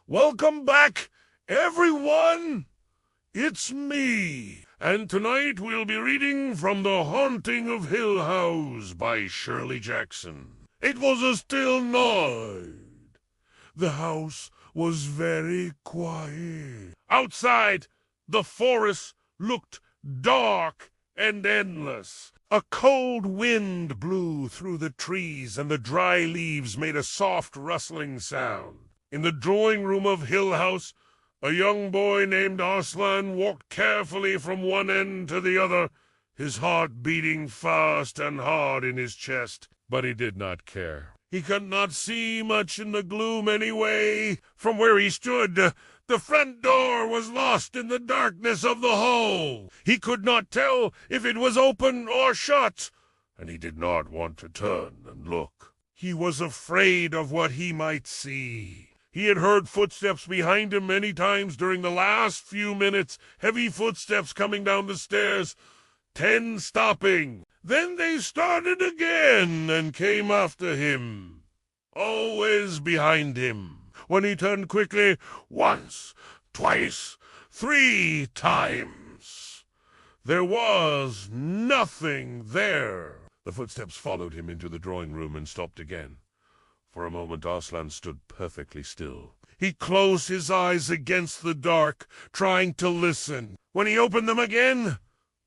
Welcome back, everyone! It's me, and tonight we'll be reading from The Haunting of Hill House by Shirley Jackson. It was a still night. The house was very quiet. Outside, the forest looked dark and endless. A cold wind blew through the trees, and the dry leaves made a soft rustling sound. In the drawing room of Hill House, a young boy named Arslan walked carefully from one end to the other, his heart beating fast and hard in his chest. But he did not care. He could not see much in the gloom anyway. From where he stood, the front door was lost in the darkness of the hall. He could not tell if it was open or shut, and he did not want to turn and look. He was afraid of what he might see. He had heard footsteps behind him many times during the last few minutes, heavy footsteps coming down the stairs, 10 stopping. Then they started again and came after him, always behind him. When he turned quickly, once, twice, 3 times, there was nothing there. The footsteps followed him into the drawing room and stopped again. For a moment Arslan stood perfectly still. He closed his eyes against the dark, trying to listen. When he opened them again,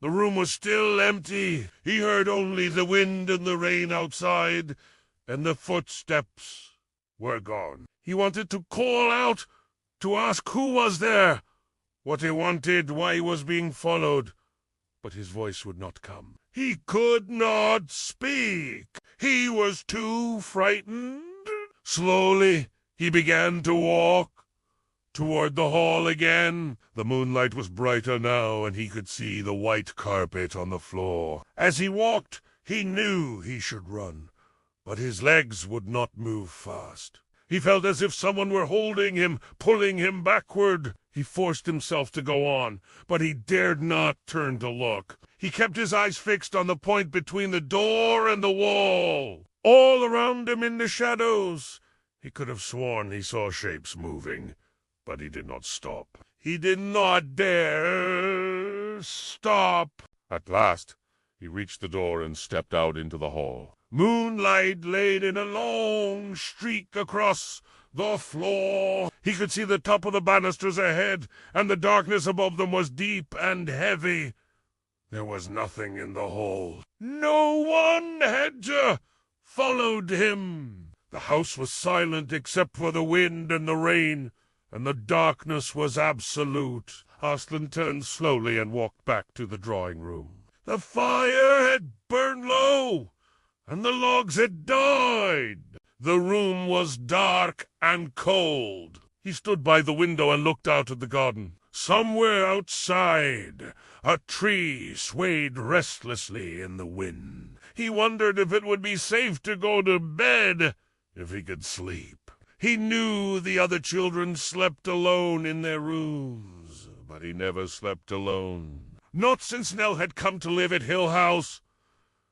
the room was still empty. He heard only the wind and the rain outside, and the footsteps were gone. He wanted to call out, to ask who was there, what he wanted, why he was being followed, but his voice would not come. He could not speak. He was too frightened. Slowly, he began to walk toward the hall again. The moonlight was brighter now, and he could see the white carpet on the floor. As he walked, he knew he should run, but his legs would not move fast. He felt as if someone were holding him, pulling him backward. He forced himself to go on, but he dared not turn to look. He kept his eyes fixed on the point between the door and the wall. All around him in the shadows, he could have sworn he saw shapes moving, but he did not stop. He did not dare stop. At last, he reached the door and stepped out into the hall. Moonlight laid in a long streak across the floor. He could see the top of the banisters ahead, and the darkness above them was deep and heavy. There was nothing in the hall. No one had followed him. The house was silent except for the wind and the rain, and the darkness was absolute. Arslan turned slowly and walked back to the drawing room. The fire had burned low, and the logs had died. The room was dark and cold. He stood by the window and looked out at the garden. Somewhere outside, a tree swayed restlessly in the wind. He wondered if it would be safe to go to bed, if he could sleep. He knew the other children slept alone in their rooms, but he never slept alone. Not since Nell had come to live at Hill House.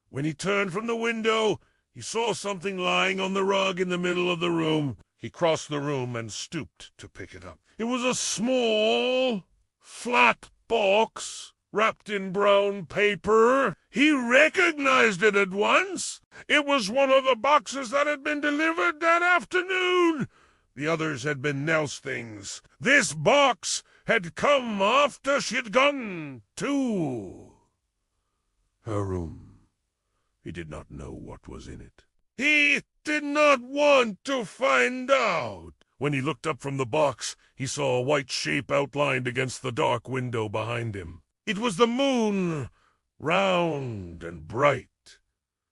When he turned from the window, he saw something lying on the rug in the middle of the room. He crossed the room and stooped to pick it up. It was a small, flat box wrapped in brown paper. He recognized it at once. It was one of the boxes that had been delivered that afternoon. The others had been Nell's things. This box had come after she'd gone to her room. He did not know what was in it. He did not want to find out. When he looked up from the box, he saw a white shape outlined against the dark window behind him. It was the moon, round and bright,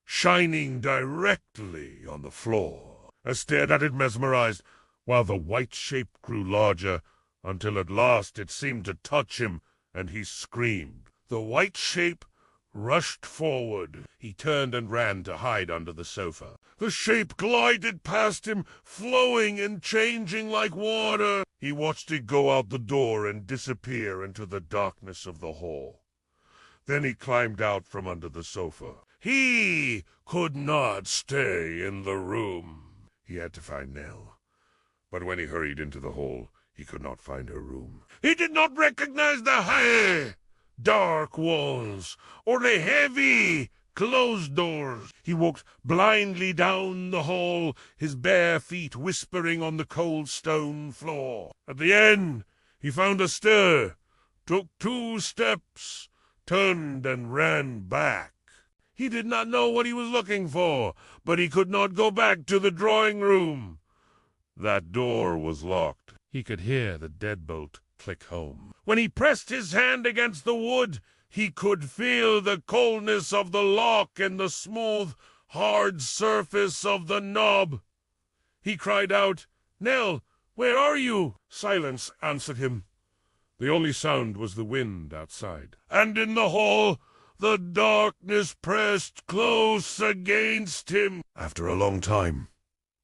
shining directly on the floor. I stared at it mesmerized, while the white shape grew larger, until at last it seemed to touch him, and he screamed. The white shape rushed forward. He turned and ran to hide under the sofa. The shape glided past him, flowing and changing like water. He watched it go out the door and disappear into the darkness of the hall. Then he climbed out from under the sofa. He could not stay in the room. He had to find Nell. But when he hurried into the hole, he could not find her room. He did not recognize the high, dark walls or the heavy, closed doors. He walked blindly down the hall, his bare feet whispering on the cold stone floor. At the end, he found a stair, took 2 steps, turned and ran back. He did not know what he was looking for, but he could not go back to the drawing room. That door was locked. He could hear the deadbolt click home. When he pressed his hand against the wood, he could feel the coldness of the lock and the smooth, hard surface of the knob. He cried out, "Nell, where are you?" Silence answered him. The only sound was the wind outside. And in the hall, the darkness pressed close against him. After a long time,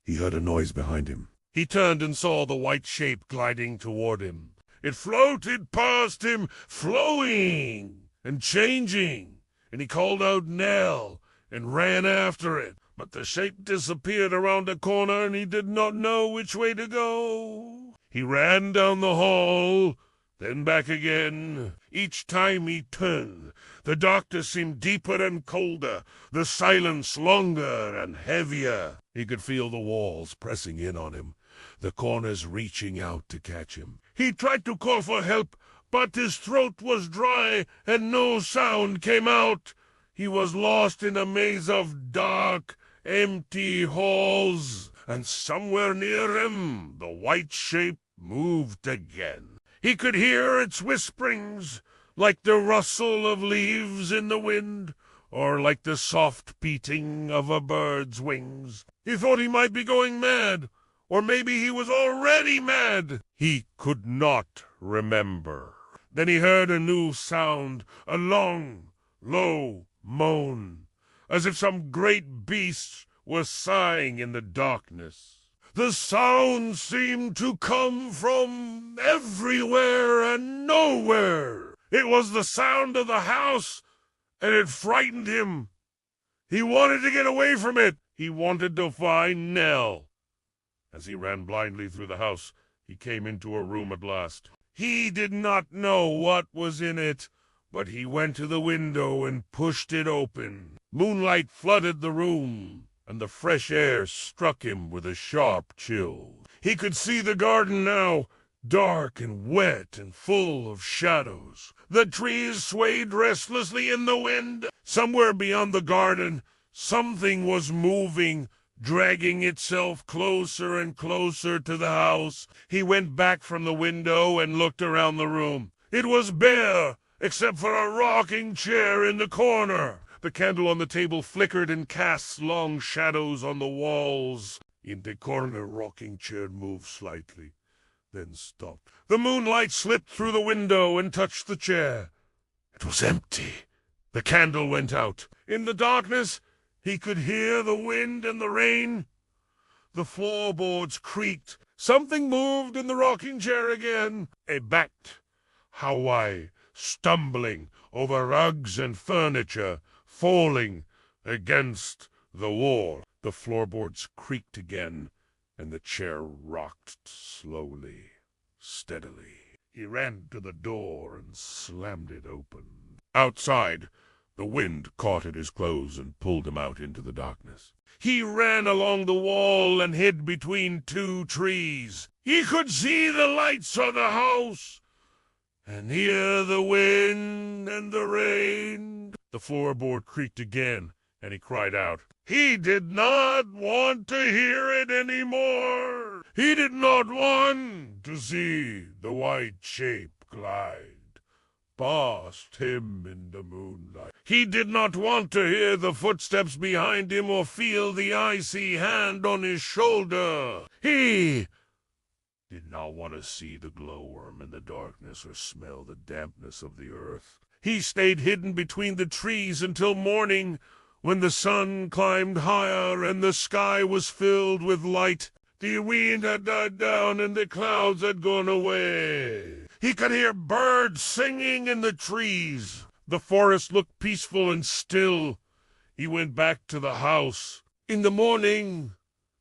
he heard a noise behind him. He turned and saw the white shape gliding toward him. It floated past him, flowing and changing, and he called out "Nell" and ran after it. But the shape disappeared around a corner, and he did not know which way to go. He ran down the hall, then back again. Each time he turned, the darkness seemed deeper and colder, the silence longer and heavier. He could feel the walls pressing in on him, the corners reaching out to catch him. He tried to call for help, but his throat was dry and no sound came out. He was lost in a maze of dark, empty halls, and somewhere near him the white shape moved again. He could hear its whisperings, like the rustle of leaves in the wind, or like the soft beating of a bird's wings. He thought he might be going mad, or maybe he was already mad. He could not remember. Then he heard a new sound, a long, low moan, as if some great beast were sighing in the darkness. The sound seemed to come from everywhere and nowhere. It was the sound of the house, and it frightened him. He wanted to get away from it. He wanted to find Nell. As he ran blindly through the house, he came into a room at last. He did not know what was in it, but he went to the window and pushed it open. Moonlight flooded the room, and the fresh air struck him with a sharp chill. He could see the garden now, dark and wet and full of shadows. The trees swayed restlessly in the wind. Somewhere beyond the garden, something was moving, dragging itself closer and closer to the house. He went back from the window and looked around the room. It was bare, except for a rocking chair in the corner. The candle on the table flickered and cast long shadows on the walls. In the corner, rocking chair moved slightly, then stopped. The moonlight slipped through the window and touched the chair. It was empty. The candle went out. In the darkness, he could hear the wind and the rain. The floorboards creaked. Something moved in the rocking chair again. A bat, Hawaii, stumbling over rugs and furniture, falling against the wall. The floorboards creaked again, and the chair rocked slowly, steadily. He ran to the door and slammed it open. Outside, the wind caught at his clothes and pulled him out into the darkness. He ran along the wall and hid between 2 trees. He could see the lights of the house and hear the wind and the rain. The floorboard creaked again, and he cried out. He did not want to hear it anymore. He did not want to see the white shape glide past him in the moonlight. He did not want to hear the footsteps behind him or feel the icy hand on his shoulder. He did not want to see the glowworm in the darkness or smell the dampness of the earth. He stayed hidden between the trees until morning, when the sun climbed higher and the sky was filled with light. The wind had died down and the clouds had gone away. He could hear birds singing in the trees. The forest looked peaceful and still. He went back to the house. In the morning,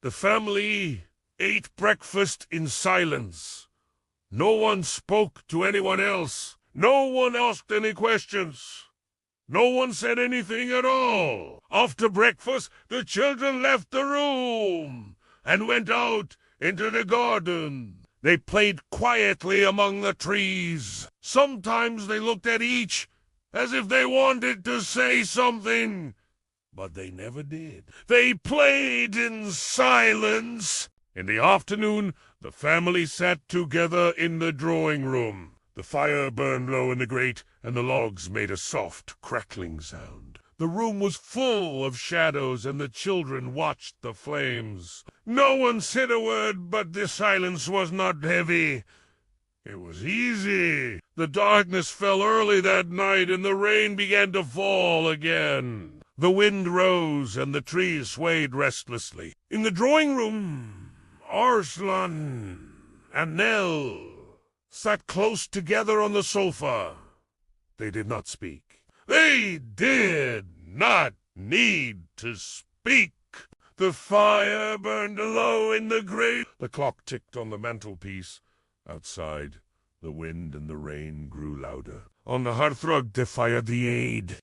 the family ate breakfast in silence. No one spoke to anyone else. No one asked any questions. No one said anything at all. After breakfast, the children left the room and went out into the garden. They played quietly among the trees. Sometimes they looked at each as if they wanted to say something, but they never did. They played in silence. In the afternoon, the family sat together in the drawing room. The fire burned low in the grate, and the logs made a soft, crackling sound. The room was full of shadows, and the children watched the flames. No one said a word, but the silence was not heavy. It was easy. The darkness fell early that night, and the rain began to fall again. The wind rose, and the trees swayed restlessly. In the drawing room, Arslan and Nell sat close together on the sofa. They did not speak. They did not need to speak. The fire burned low in the grate. The clock ticked on the mantelpiece. Outside, the wind and the rain grew louder. On the hearthrug, they fired the aid.